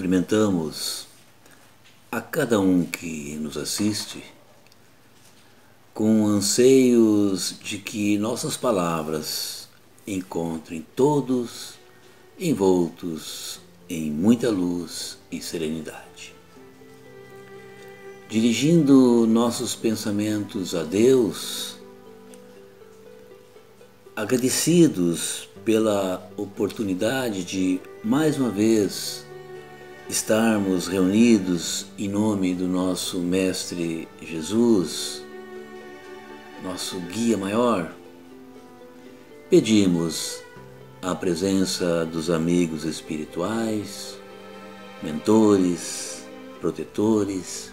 cumprimentamos a cada um que nos assiste com anseios de que nossas palavras encontrem todos envoltos em muita luz e serenidade. Dirigindo nossos pensamentos a Deus, agradecidos pela oportunidade de, mais uma vez, estarmos reunidos em nome do nosso Mestre Jesus, nosso guia maior, pedimos a presença dos amigos espirituais, mentores, protetores,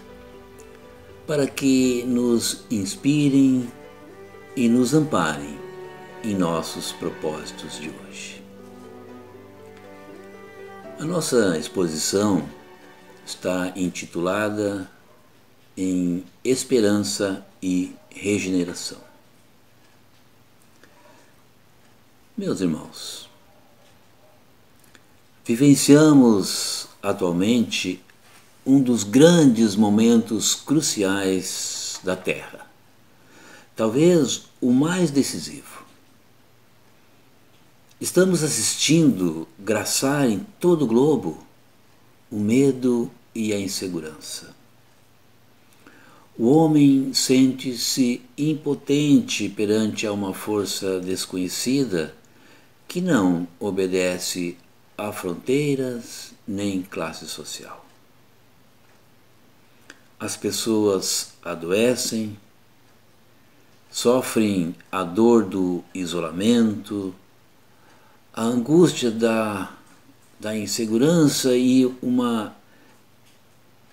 para que nos inspirem e nos amparem em nossos propósitos de hoje. A nossa exposição está intitulada em Esperança e Regeneração. Meus irmãos, vivenciamos atualmente um dos grandes momentos cruciais da Terra, talvez o mais decisivo. Estamos assistindo graçar em todo o globo o medo e a insegurança. O homem sente-se impotente perante a uma força desconhecida que não obedece a fronteiras nem classe social. As pessoas adoecem, sofrem a dor do isolamento, a angústia da insegurança e uma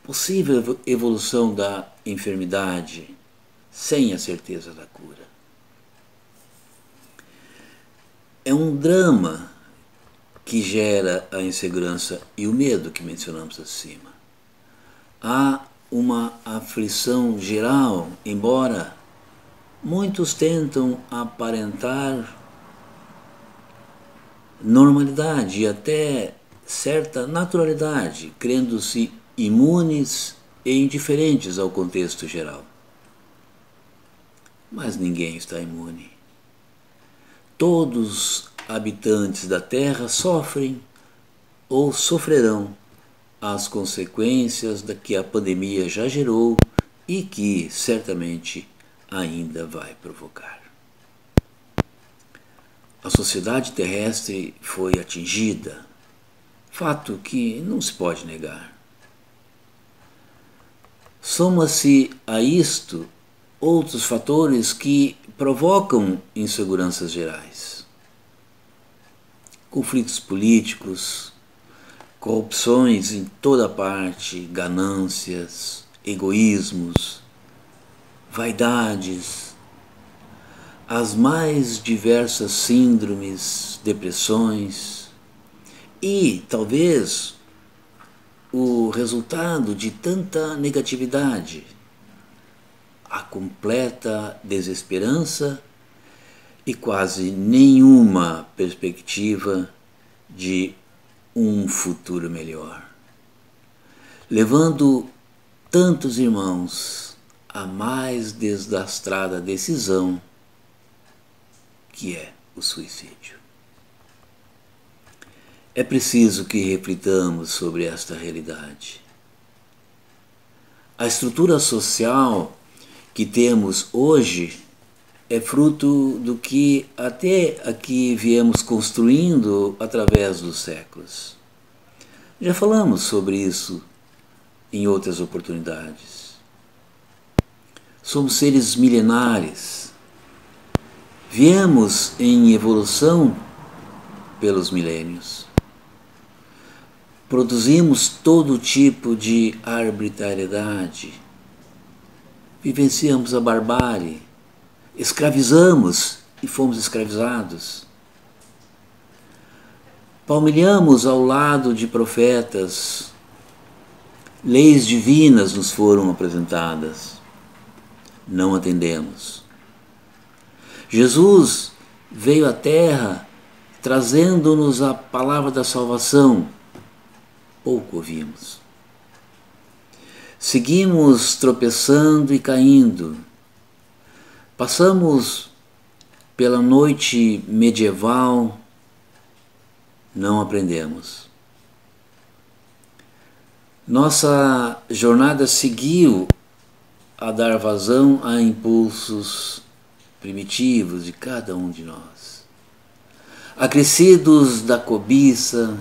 possível evolução da enfermidade sem a certeza da cura. É um drama que gera a insegurança e o medo que mencionamos acima. Há uma aflição geral, embora muitos tentam aparentar normalidade e até certa naturalidade, crendo-se imunes e indiferentes ao contexto geral. Mas ninguém está imune. Todos habitantes da Terra sofrem ou sofrerão as consequências da que a pandemia já gerou e que certamente ainda vai provocar. A sociedade terrestre foi atingida, fato que não se pode negar. Soma-se a isto outros fatores que provocam inseguranças gerais. Conflitos políticos, corrupções em toda parte, ganâncias, egoísmos, vaidades, as mais diversas síndromes, depressões e, talvez, o resultado de tanta negatividade, a completa desesperança e quase nenhuma perspectiva de um futuro melhor, levando tantos irmãos à mais desastrada decisão, que é o suicídio. É preciso que reflitamos sobre esta realidade. A estrutura social que temos hoje é fruto do que até aqui viemos construindo através dos séculos. Já falamos sobre isso em outras oportunidades. Somos seres milenares. Viemos em evolução pelos milênios. Produzimos todo tipo de arbitrariedade. Vivenciamos a barbárie. Escravizamos e fomos escravizados. Palmilhamos ao lado de profetas. Leis divinas nos foram apresentadas. Não atendemos. Jesus veio à Terra trazendo-nos a palavra da salvação. pouco ouvimos. Seguimos tropeçando e caindo. Passamos pela noite medieval, não aprendemos. Nossa jornada seguiu a dar vazão a impulsos primitivos de cada um de nós, acrescidos da cobiça,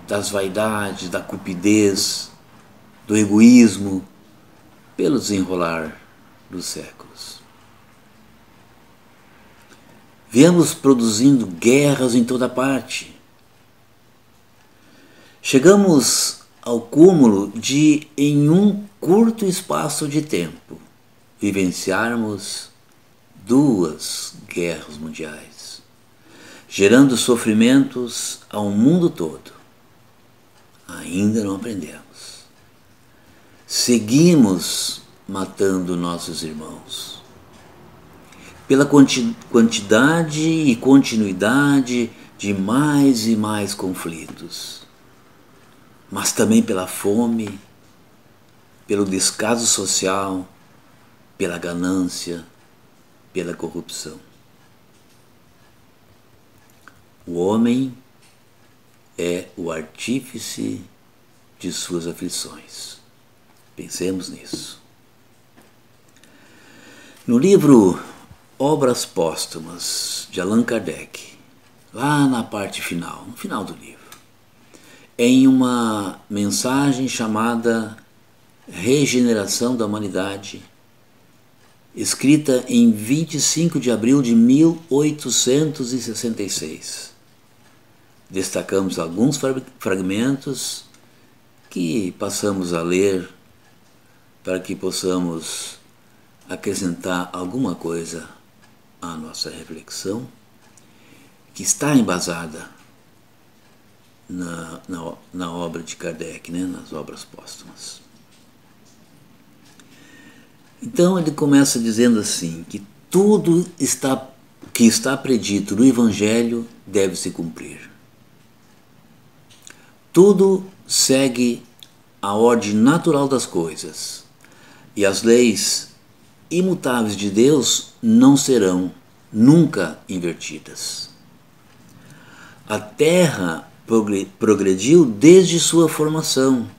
das vaidades, da cupidez, do egoísmo, pelo desenrolar dos séculos. Viemos produzindo guerras em toda parte. Chegamos ao cúmulo de, em um curto espaço de tempo, vivenciarmos 2 guerras mundiais, gerando sofrimentos ao mundo todo. Ainda não aprendemos. Seguimos matando nossos irmãos. Pela quantidade e continuidade de mais e mais conflitos, mas também pela fome, pelo descaso social, pela ganância, pela corrupção. O homem é o artífice de suas aflições. Pensemos nisso. No livro Obras Póstumas, de Allan Kardec, lá na parte final, no final do livro, em uma mensagem chamada Regeneração da Humanidade, escrita em 25 de abril de 1866. Destacamos alguns fragmentos que passamos a ler para que possamos acrescentar alguma coisa à nossa reflexão, que está embasada na obra de Kardec, né, nas obras póstumas. Então ele começa dizendo assim, que tudo que está predito no Evangelho deve se cumprir. Tudo segue a ordem natural das coisas, e as leis imutáveis de Deus não serão nunca invertidas. A Terra progrediu desde sua formação.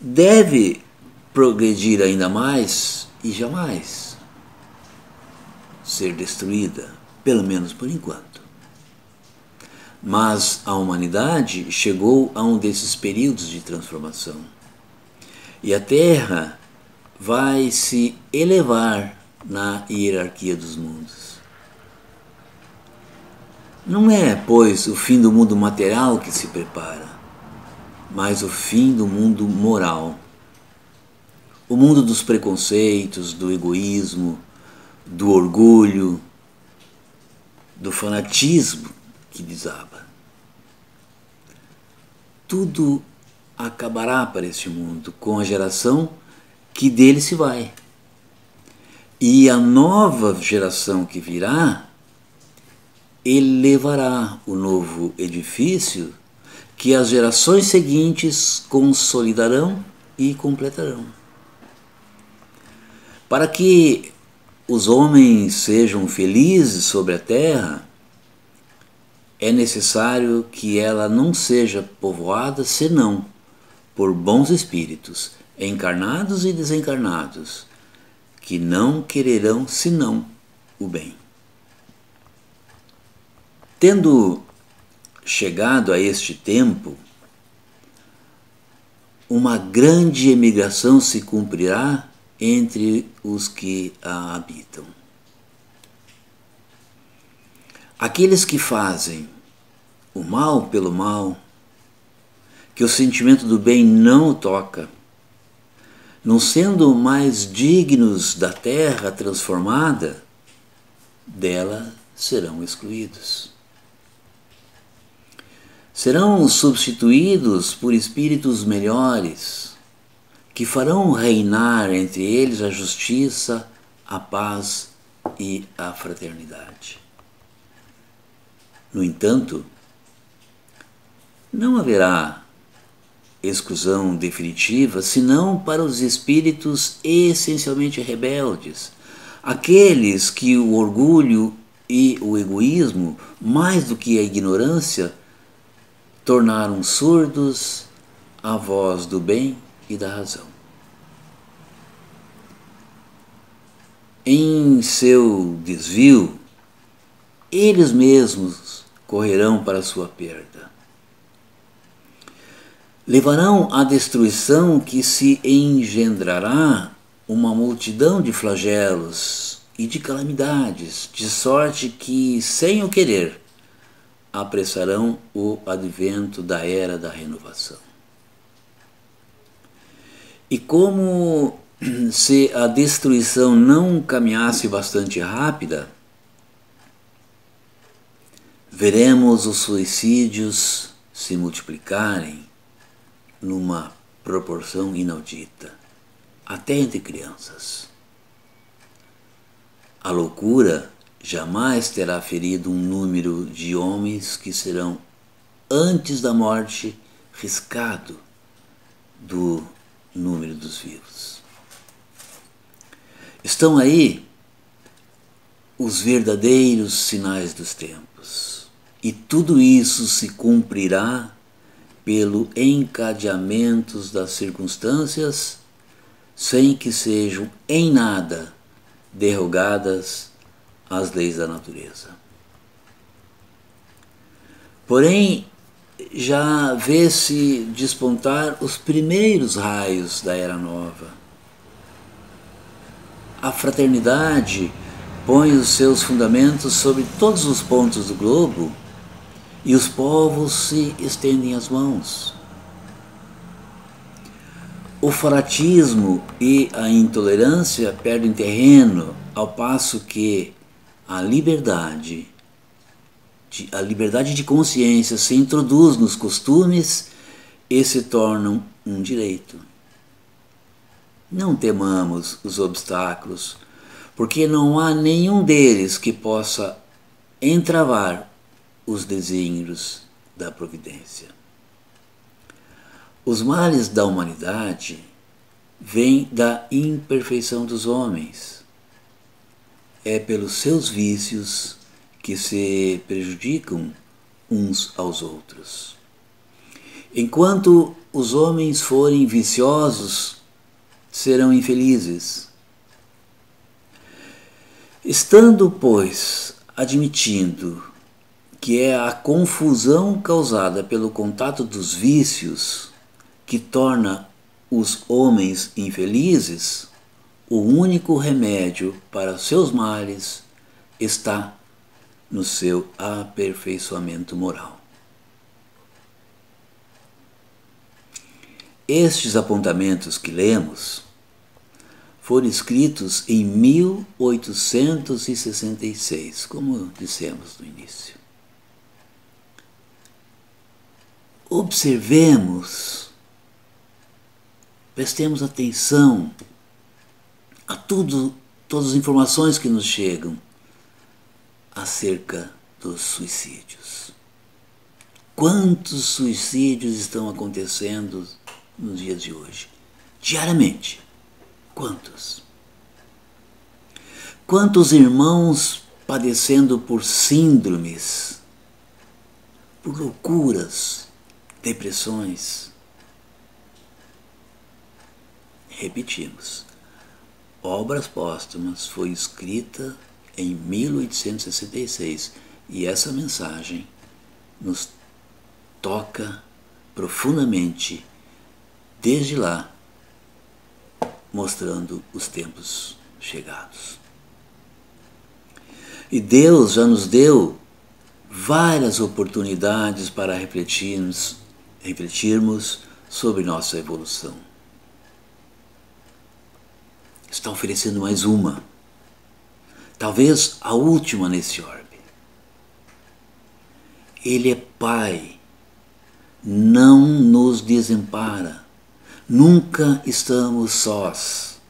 Deve progredir ainda mais e jamais ser destruída, pelo menos por enquanto. Mas a humanidade chegou a um desses períodos de transformação. E a Terra vai se elevar na hierarquia dos mundos. Não é, pois, o fim do mundo material que se prepara, mas o fim do mundo moral. O mundo dos preconceitos, do egoísmo, do orgulho, do fanatismo que desaba. Tudo acabará para este mundo com a geração que dele se vai. E a nova geração que virá elevará o novo edifício que as gerações seguintes consolidarão e completarão. Para que os homens sejam felizes sobre a terra, é necessário que ela não seja povoada senão por bons espíritos, encarnados e desencarnados, que não quererão senão o bem. Tendo chegado a este tempo, uma grande emigração se cumprirá entre os que a habitam. Aqueles que fazem o mal pelo mal, que o sentimento do bem não o toca, não sendo mais dignos da terra transformada, dela serão excluídos. Serão substituídos por espíritos melhores, que farão reinar entre eles a justiça, a paz e a fraternidade. No entanto, não haverá exclusão definitiva, senão para os espíritos essencialmente rebeldes, aqueles que o orgulho e o egoísmo, mais do que a ignorância, tornaram surdos à voz do bem e da razão. Em seu desvio, eles mesmos correrão para a sua perda. Levarão à destruição que se engendrará uma multidão de flagelos e de calamidades, de sorte que, sem o querer, apressarão o advento da era da renovação. E como se a destruição não caminhasse bastante rápida, veremos os suicídios se multiplicarem numa proporção inaudita, até entre crianças. A loucura jamais terá ferido um número de homens que serão, antes da morte, riscado do número dos vivos. Estão aí os verdadeiros sinais dos tempos, e tudo isso se cumprirá pelo encadeamento das circunstâncias, sem que sejam em nada derrogadas as leis da natureza. Porém, já vê-se despontar os primeiros raios da Era Nova. A fraternidade põe os seus fundamentos sobre todos os pontos do globo e os povos se estendem as mãos. O fanatismo e a intolerância perdem terreno, ao passo que a liberdade de consciência se introduz nos costumes e se tornam um direito. Não temamos os obstáculos, porque não há nenhum deles que possa entravar os desígnios da providência. Os males da humanidade vêm da imperfeição dos homens. É pelos seus vícios que se prejudicam uns aos outros. Enquanto os homens forem viciosos, serão infelizes. Estando, pois, admitindo que é a confusão causada pelo contato dos vícios que torna os homens infelizes, o único remédio para seus males está no seu aperfeiçoamento moral. Estes apontamentos que lemos foram escritos em 1866, como dissemos no início. Observemos, prestemos atenção a todas as informações que nos chegam acerca dos suicídios. Quantos suicídios estão acontecendo nos dias de hoje? Diariamente. Quantos? Quantos irmãos padecendo por síndromes, por loucuras, depressões? Repetimos, Obras Póstumas foi escrita em 1866 e essa mensagem nos toca profundamente desde lá, mostrando os tempos chegados. E Deus já nos deu várias oportunidades para refletirmos sobre nossa evolução. Está oferecendo mais uma, talvez a última nesse orbe. Ele é Pai, não nos desampara, nunca estamos sós.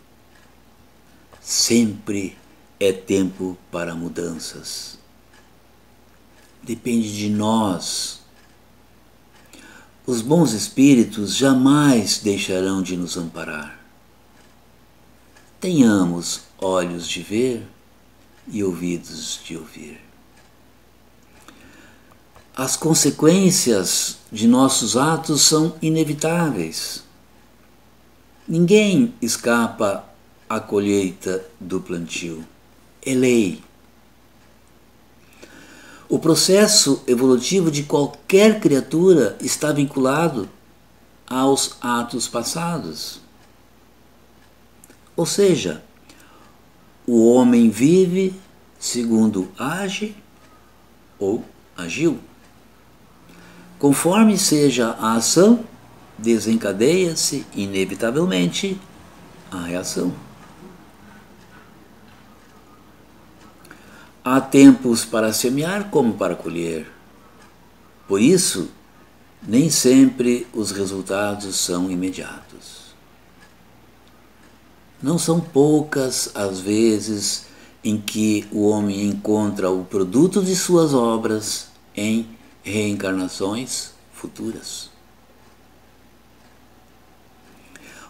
Sempre é tempo para mudanças. Depende de nós. os bons espíritos jamais deixarão de nos amparar. Tenhamos olhos de ver e ouvidos de ouvir. As consequências de nossos atos são inevitáveis. Ninguém escapa à colheita do plantio. É lei. O processo evolutivo de qualquer criatura está vinculado aos atos passados. Ou seja, o homem vive segundo age ou agiu. Conforme seja a ação, desencadeia-se inevitavelmente a reação. Há tempos para semear como para colher. Por isso, nem sempre os resultados são imediatos. Não são poucas as vezes em que o homem encontra o produto de suas obras em reencarnações futuras.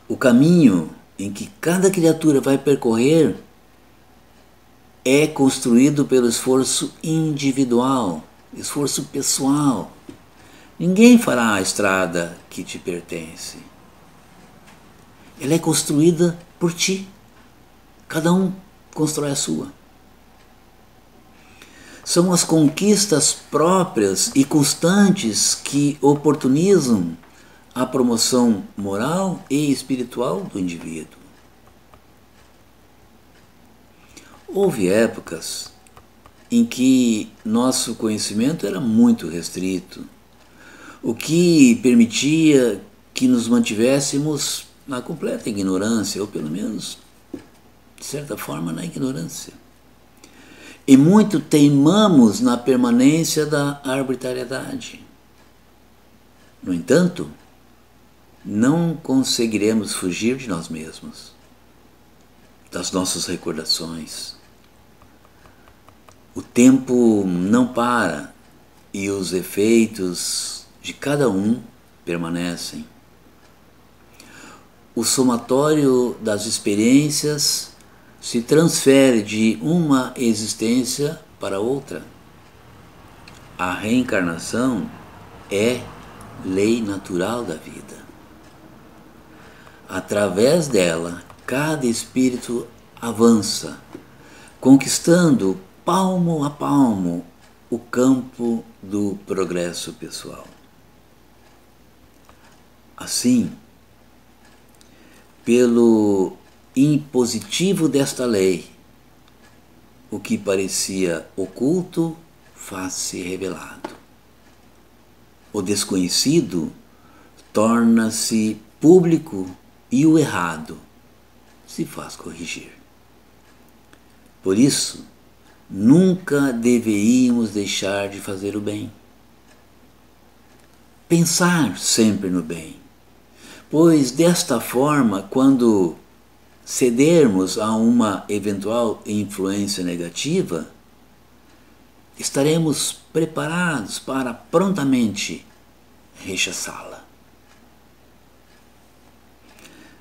O caminho em que cada criatura vai percorrer é construído pelo esforço individual, esforço pessoal. Ninguém fará a estrada que te pertence. Ela é construída por ti. Cada um constrói a sua. São as conquistas próprias e constantes que oportunizam a promoção moral e espiritual do indivíduo. Houve épocas em que nosso conhecimento era muito restrito, o que permitia que nos mantivéssemos na completa ignorância, ou pelo menos, de certa forma, na ignorância. E muito teimamos na permanência da arbitrariedade. No entanto, não conseguiremos fugir de nós mesmos, das nossas recordações. O tempo não para e os efeitos de cada um permanecem. O somatório das experiências se transfere de uma existência para outra. A reencarnação é lei natural da vida. Através dela, cada espírito avança, conquistando palmo a palmo o campo do progresso pessoal. Assim, pelo impositivo desta lei, o que parecia oculto faz-se revelado. O desconhecido torna-se público e o errado se faz corrigir. Por isso, nunca deveríamos deixar de fazer o bem. Pensar sempre no bem, pois desta forma, quando cedermos a uma eventual influência negativa, estaremos preparados para prontamente rechaçá-la.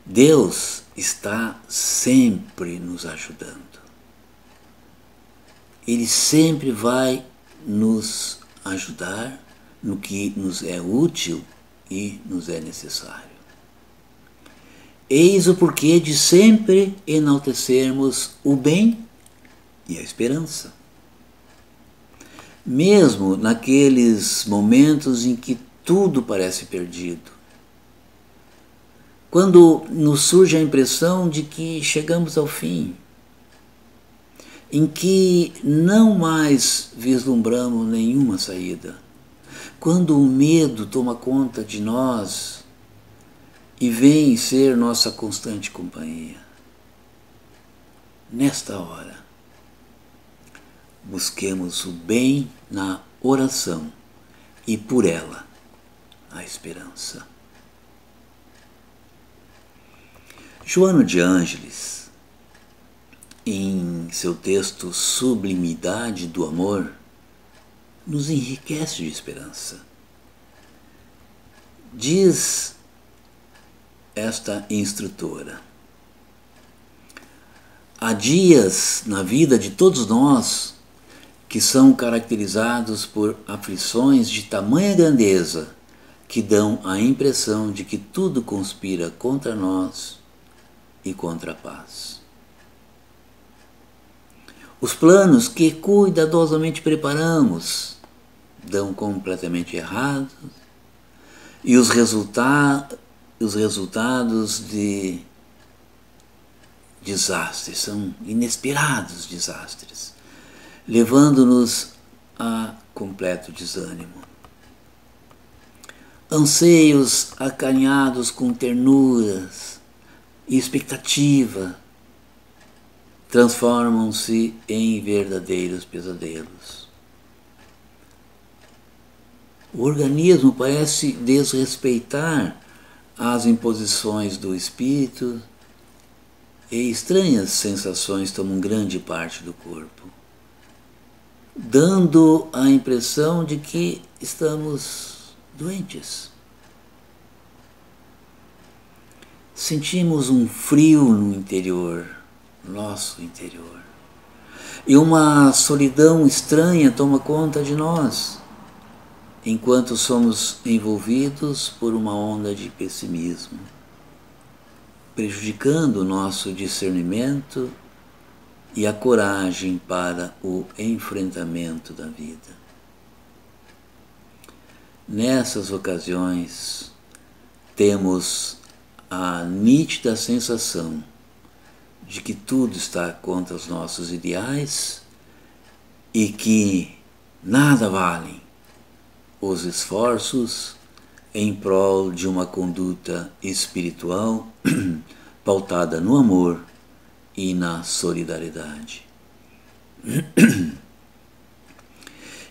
Deus está sempre nos ajudando. Ele sempre vai nos ajudar no que nos é útil e nos é necessário. Eis o porquê de sempre enaltecermos o bem e a esperança. Mesmo naqueles momentos em que tudo parece perdido. Quando nos surge a impressão de que chegamos ao fim, em que não mais vislumbramos nenhuma saída, quando o medo toma conta de nós e vem ser nossa constante companhia. Nesta hora, busquemos o bem na oração e por ela a esperança. Joano de Ângeles, em seu texto Sublimidade do Amor, nos enriquece de esperança. Diz esta instrutora: há dias na vida de todos nós que são caracterizados por aflições de tamanha grandeza que dão a impressão de que tudo conspira contra nós e contra a paz. Os planos que cuidadosamente preparamos dão completamente errado e os resultados de desastres são inesperados desastres, levando-nos a completo desânimo. Anseios acarinhados com ternuras e expectativa transformam-se em verdadeiros pesadelos. O organismo parece desrespeitar as imposições do espírito e estranhas sensações tomam grande parte do corpo, dando a impressão de que estamos doentes. Sentimos um frio no interior, nosso interior, e uma solidão estranha toma conta de nós, enquanto somos envolvidos por uma onda de pessimismo, prejudicando o nosso discernimento e a coragem para o enfrentamento da vida. Nessas ocasiões, temos a nítida sensação de que tudo está contra os nossos ideais e que nada valem os esforços em prol de uma conduta espiritual pautada no amor e na solidariedade.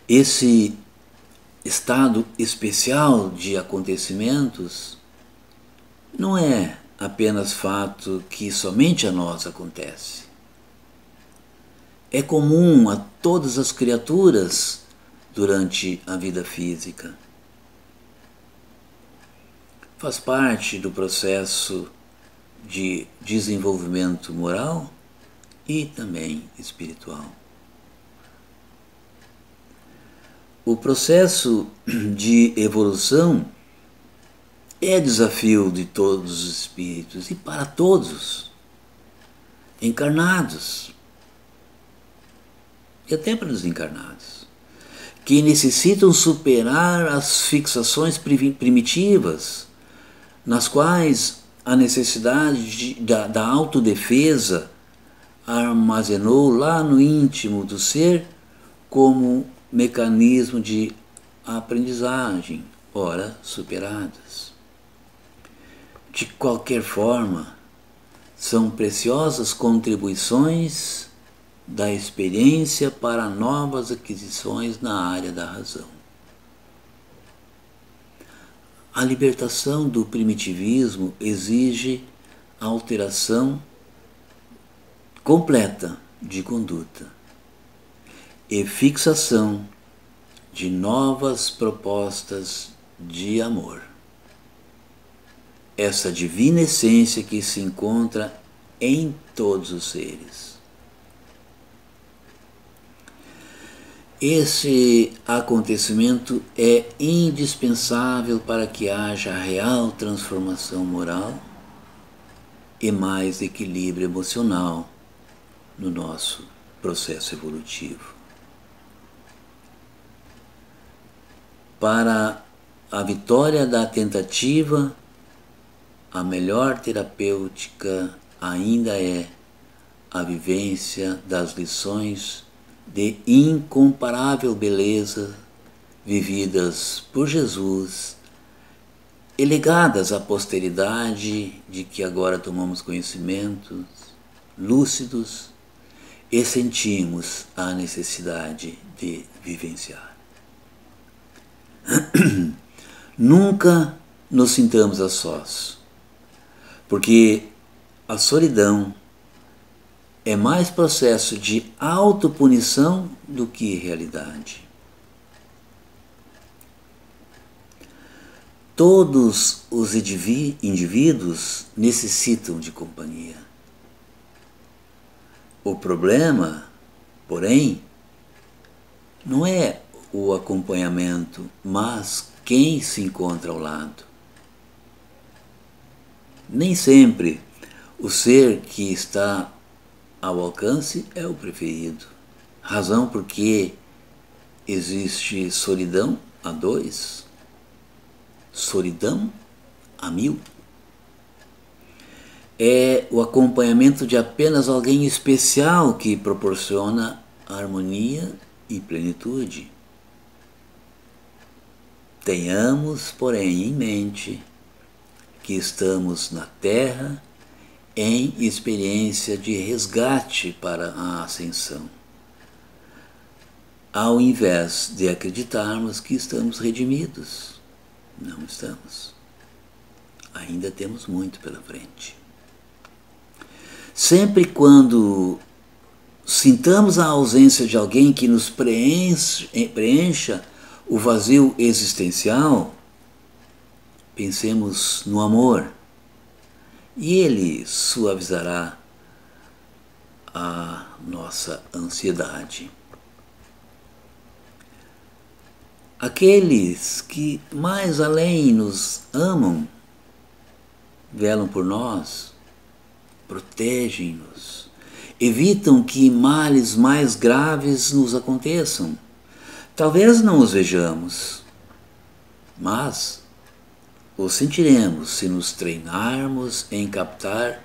Esse estado especial de acontecimentos não é apenas fato que somente a nós acontece. É comum a todas as criaturas durante a vida física. Faz parte do processo de desenvolvimento moral e também espiritual. O processo de evolução é desafio de todos os espíritos e para todos, encarnados e até para desencarnados, que necessitam superar as fixações primitivas, nas quais a necessidade da autodefesa armazenou lá no íntimo do ser como mecanismo de aprendizagem, ora superadas. De qualquer forma, são preciosas contribuições da experiência para novas aquisições na área da razão. A libertação do primitivismo exige a alteração completa de conduta e fixação de novas propostas de amor. Essa divina essência que se encontra em todos os seres. Esse acontecimento é indispensável para que haja real transformação moral e mais equilíbrio emocional no nosso processo evolutivo. Para a vitória da tentativa, a melhor terapêutica ainda é a vivência das lições de incomparável beleza vividas por Jesus e legadas à posteridade de que agora tomamos conhecimento, lúcidos, e sentimos a necessidade de vivenciar. Nunca nos sintamos a sós, porque a solidão é mais processo de autopunição do que realidade. Todos os indivíduos necessitam de companhia. O problema, porém, não é o acompanhamento, mas quem se encontra ao lado. Nem sempre o ser que está ao alcance é o preferido. Razão porque existe solidão a dois, solidão a mil. É o acompanhamento de apenas alguém especial que proporciona harmonia e plenitude. Tenhamos, porém, em mente que estamos na Terra em experiência de resgate para a ascensão, ao invés de acreditarmos que estamos redimidos. Não estamos. Ainda temos muito pela frente. Sempre quando sintamos a ausência de alguém que nos preencha o vazio existencial, pensemos no amor e ele suavizará a nossa ansiedade. Aqueles que mais além nos amam, velam por nós, protegem-nos, evitam que males mais graves nos aconteçam. Talvez não os vejamos, mas os sentiremos se nos treinarmos em captar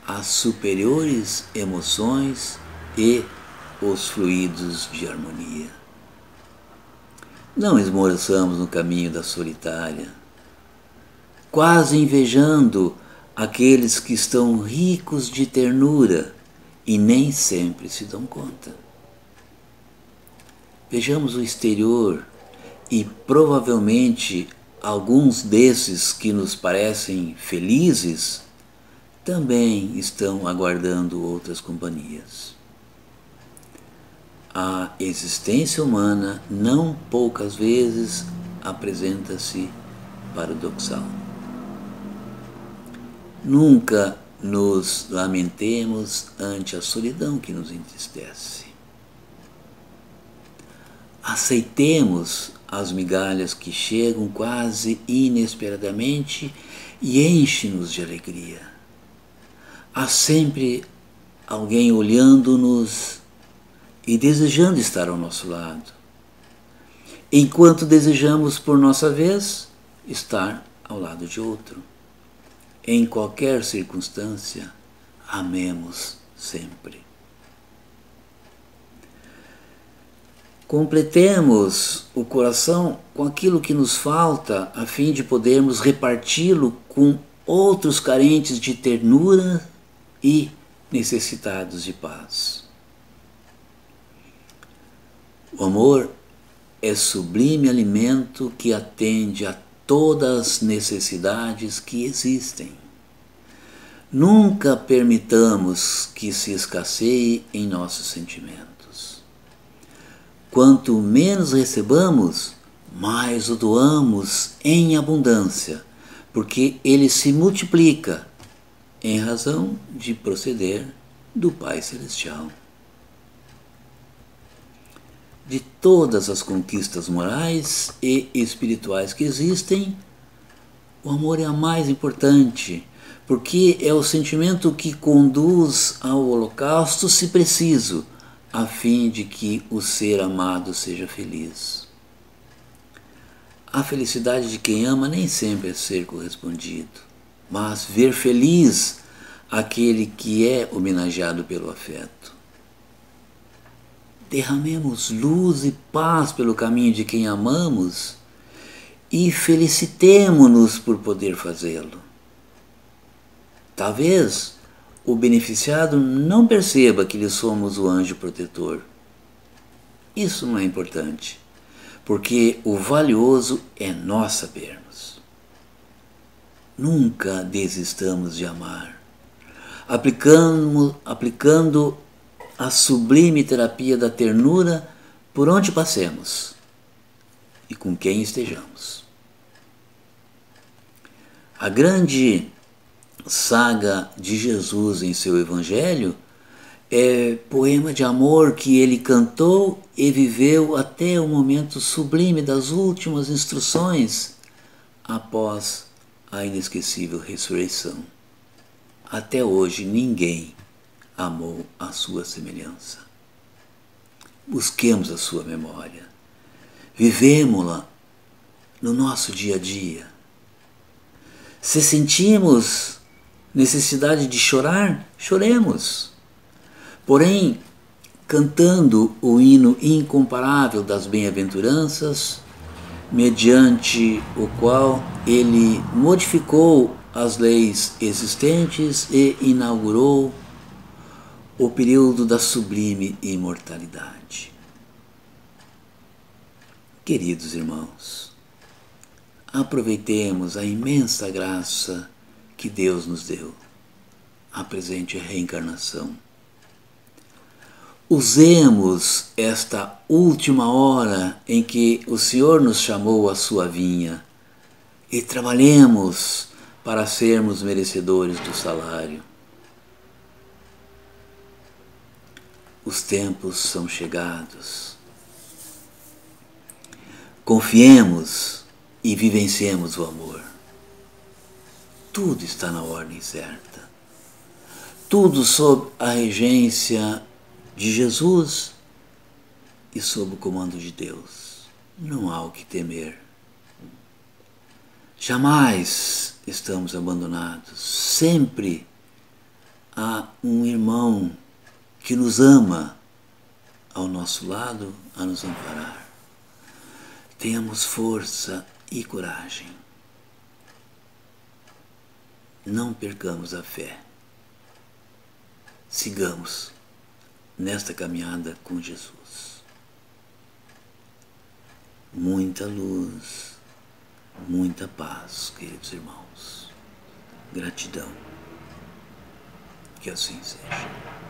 as superiores emoções e os fluidos de harmonia. Não esmoreçamos no caminho da solitária, quase invejando aqueles que estão ricos de ternura e nem sempre se dão conta. Vejamos o exterior e provavelmente alguns desses que nos parecem felizes também estão aguardando outras companhias. A existência humana não poucas vezes apresenta-se paradoxal. Nunca nos lamentemos ante a solidão que nos entristece. Aceitemos as migalhas que chegam quase inesperadamente e enchem-nos de alegria. Há sempre alguém olhando-nos e desejando estar ao nosso lado, enquanto desejamos, por nossa vez, estar ao lado de outro. Em qualquer circunstância, amemos sempre. Completemos o coração com aquilo que nos falta, a fim de podermos reparti-lo com outros carentes de ternura e necessitados de paz. O amor é sublime alimento que atende a todas as necessidades que existem. Nunca permitamos que se escasseie em nossos sentimentos. Quanto menos recebamos, mais o doamos em abundância, porque ele se multiplica em razão de proceder do Pai Celestial. De todas as conquistas morais e espirituais que existem, o amor é a mais importante, porque é o sentimento que conduz ao holocausto, se preciso, a fim de que o ser amado seja feliz. A felicidade de quem ama nem sempre é ser correspondido, mas ver feliz aquele que é homenageado pelo afeto. Derramemos luz e paz pelo caminho de quem amamos e felicitemo-nos por poder fazê-lo. Talvez o beneficiado não perceba que lhe somos o anjo protetor. Isso não é importante, porque o valioso é nós sabermos. Nunca desistamos de amar, aplicando a sublime terapia da ternura por onde passemos e com quem estejamos. A grande saga de Jesus em seu Evangelho é poema de amor que ele cantou e viveu até o momento sublime das últimas instruções após a inesquecível ressurreição. Até hoje ninguém amou a sua semelhança. Busquemos a sua memória, vivemo-la no nosso dia a dia. Se sentimos necessidade de chorar, choremos. Porém, cantando o hino incomparável das bem-aventuranças, mediante o qual ele modificou as leis existentes e inaugurou o período da sublime imortalidade. Queridos irmãos, aproveitemos a imensa graça que Deus nos deu, a presente reencarnação. Usemos esta última hora em que o Senhor nos chamou à sua vinha e trabalhemos para sermos merecedores do salário. Os tempos são chegados. Confiemos e vivenciemos o amor. Tudo está na ordem certa. Tudo sob a regência de Jesus e sob o comando de Deus. Não há o que temer. Jamais estamos abandonados. Sempre há um irmão que nos ama ao nosso lado a nos amparar. Tenhamos força e coragem. Não percamos a fé. Sigamos nesta caminhada com Jesus. Muita luz, muita paz, queridos irmãos. Gratidão. Que assim seja.